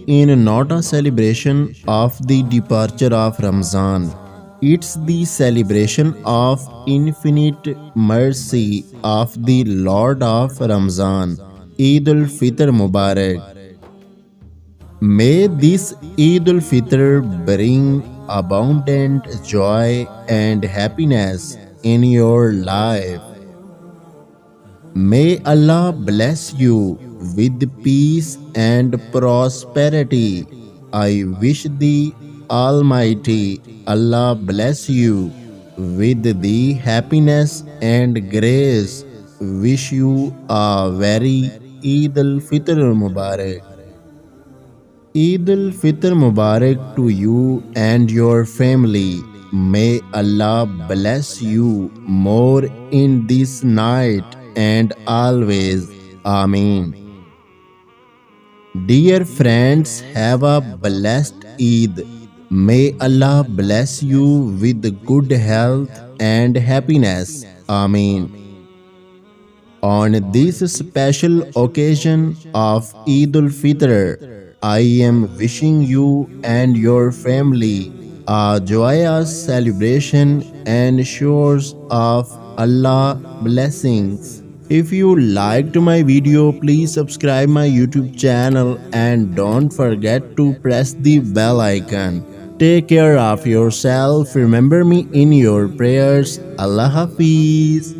in not a celebration of the departure of Ramzan. It's the celebration of infinite mercy of the Lord of Ramzan. Eid al-Fitr Mubarak. May this Eid al-Fitr bring abundant joy and happiness in your life. May Allah bless you with peace and prosperity. I wish the Almighty Allah bless you with the happiness and grace. Wish you a very Eid al-Fitr Mubarak. Eid al-Fitr Mubarak to you and your family. May Allah bless you more in this night and always. Ameen. Dear friends, have a blessed Eid. May Allah bless you with good health and happiness. Ameen. On this special occasion of Eid al-Fitr, I am wishing you and your family a joyous celebration and showers of Allah blessings. If you liked my video, please subscribe my YouTube channel and don't forget to press the bell icon. Take care of yourself. Remember me in your prayers. Allah Hafiz.